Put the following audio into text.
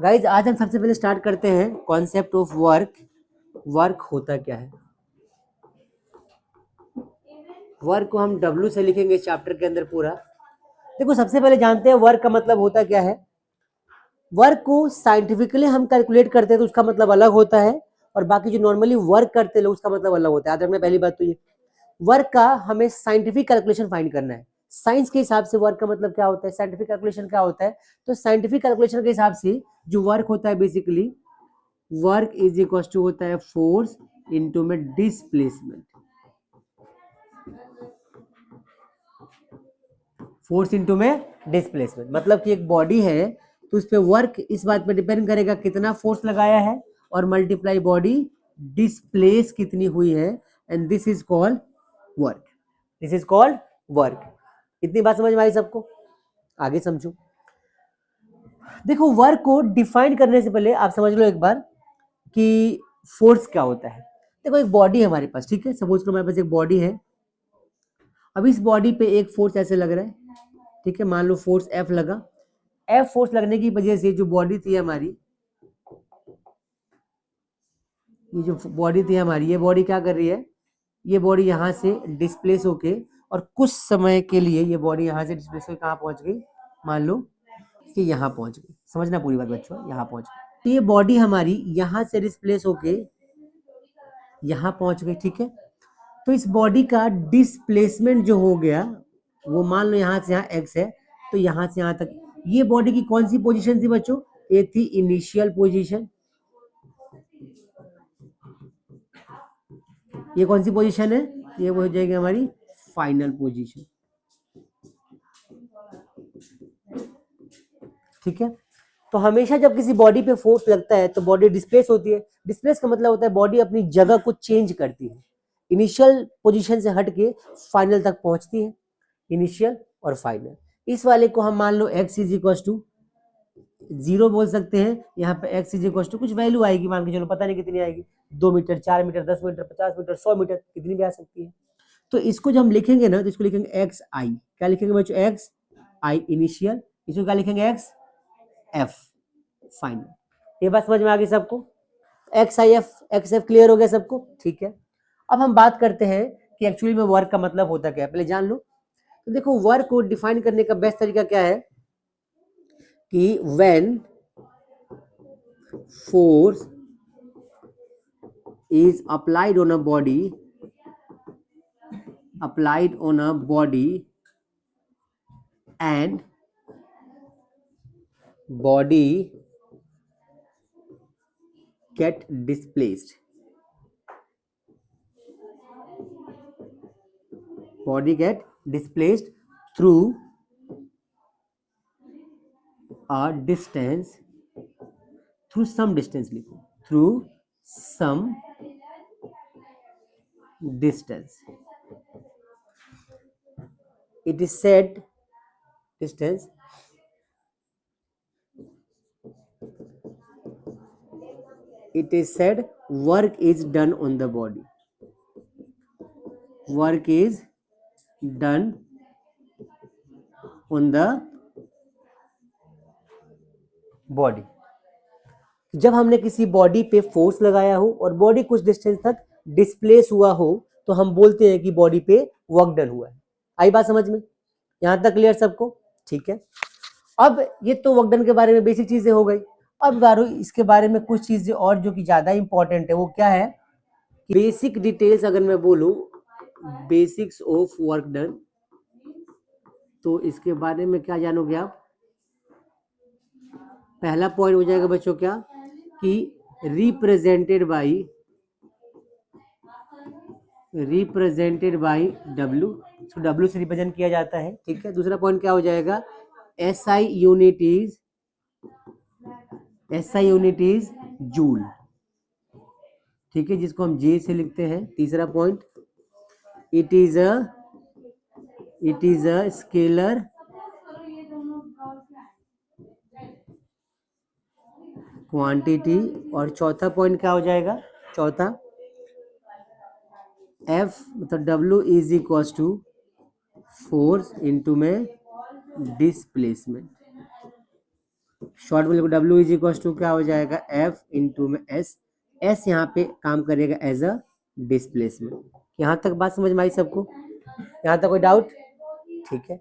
Guys आज हम सबसे पहले स्टार्ट करते हैं कॉन्सेप्ट ऑफ वर्क। वर्क होता क्या है? वर्क को हम W से लिखेंगे इस चैप्टर के अंदर पूरा। देखो सबसे पहले जानते हैं वर्क का मतलब होता क्या है। वर्क को साइंटिफिकली हम कैलकुलेट करते हैं तो उसका मतलब अलग होता है, और बाकी जो नॉर्मली वर्क करते हैं लोग उसका मतलब अलग होता है। याद रखना पहली बात तो ये, वर्क का हमें साइंटिफिक कैलकुलेशन फाइंड करना है। साइंस के हिसाब से वर्क का मतलब क्या होता है, साइंटिफिक कैलकुलेशन क्या होता है। तो साइंटिफिक कैलकुलेशन के हिसाब से जो वर्क होता है basically, work is equal to होता है फोर्स इनटू में डिस्प्लेसमेंट। फोर्स इनटू में डिस्प्लेसमेंट मतलब कि एक बॉडी है तो उस पर वर्क इस बात पर डिपेंड करेगा कितना फोर्स लगाया है, और मल्टीप्लाई बॉडी डिस्प्लेस कितनी हुई है, and this is called work. This is called work. इतनी बात समझ में आई सबको? आगे समझो। देखो वर्क को डिफाइन करने से पहले आप समझ लो एक बार कि फोर्स क्या होता है। देखो एक बॉडी है हमारे पास, ठीक है, सपोज करो हमारे पास एक बॉडी है। अब इस बॉडी पे एक फोर्स ऐसे लग रहा है, ठीक है, मान लो फोर्स F लगा। F फोर्स लगने की वजह से जो बॉडी थी हमारी, ये जो बॉडी थी हमारी, ये बॉडी क्या कर रही है, ये बॉडी यहाँ से डिस्प्लेस होके, और कुछ समय के लिए ये बॉडी यहाँ से डिस्प्लेस होकर कहाँ पहुंच गई, मान लो कि यहाँ पहुंच गई। समझना पूरी बात बच्चों, यहाँ पहुंच गई। तो ये बॉडी हमारी यहाँ से डिस्प्लेस होके यहाँ पहुंच गई, ठीक है। तो इस बॉडी का डिस्प्लेसमेंट जो हो गया वो मान लो यहाँ से यहाँ x है, तो यहाँ से यहाँ तक ये बॉडी की कौन सी पोजीशन थी बच्चों? ये थी इनिशियल पोजीशन। ये कौन सी पोजीशन है? ये हो जाएगी हमारी फाइनल पोजीशन, ठीक है। तो हमेशा जब किसी बॉडी पे फोर्स लगता है तो बॉडी डिस्प्लेस होती है। डिस्प्लेस का मतलब होता है बॉडी अपनी जगह को चेंज करती है, इनिशियल पोजीशन से हट के फाइनल तक पहुंचती है। इनिशियल और फाइनल, इस वाले को हम मान लो x इज इक्वल टू 0 बोल सकते हैं। यहाँ पे x इज इक्वल टू कुछ वैल्यू आएगी, मान के चलो, पता नहीं कितनी आएगी, 2 metre, 4 metre, 10 metre, 50 metre, 100 metre, कितनी भी आ सकती है। तो इसको जब हम लिखेंगे ना तो इसको लिखेंगे एक्स आई। क्या लिखेंगे बच्चों? X I initial. इसको क्या लिखेंगे? X F final. ये बात समझ में आ गई सबको? X I F, x F clear हो गया सबको? ठीक है। अब हम बात करते हैं कि एक्चुअली में वर्क का मतलब होता क्या है, पहले जान लो। तो देखो वर्क को डिफाइन करने का बेस्ट तरीका क्या है कि when force is applied on a body and body get displaced, through a distance, through some distance, through some distance, it is said distance, it is said work is done on the body, work is done on the body। जब हमने किसी body पे force लगाया हो और body कुछ distance तक displace हुआ हो तो हम बोलते हैं कि बॉडी पे वर्क डन हुआ है। आई बात समझ में? यहां तक क्लियर सबको? ठीक है। अब ये तो वर्क डन के बारे में बेसिक चीजें हो गई। अब बारो इसके बारे में कुछ चीजें और जो कि ज्यादा इंपॉर्टेंट है, वो क्या है? बेसिक डिटेल्स अगर मैं बोलूं, बेसिक्स ऑफ वर्क डन, तो इसके बारे में क्या जानोगे आप? पहला पॉइंट हो जाएगा बच्चों क्या, कि रिप्रेजेंटेड बाई W, तो W से रिप्रेजेंट किया जाता है, ठीक है। दूसरा पॉइंट क्या हो जाएगा? SI यूनिट इज जूल, ठीक है, जिसको हम J से लिखते हैं। तीसरा point, it is a scalar quantity. और चौथा पॉइंट क्या हो जाएगा? चौथा, F मतलब W is equal to force into में displacement. Short value W is equal to क्या हो जाएगा, एफ इंटू में एस। एस यहाँ पे काम करेगा एज अ डिस्प्लेसमेंट। यहाँ तक बात समझ में आई सबको? यहाँ तक कोई डाउट? ठीक है।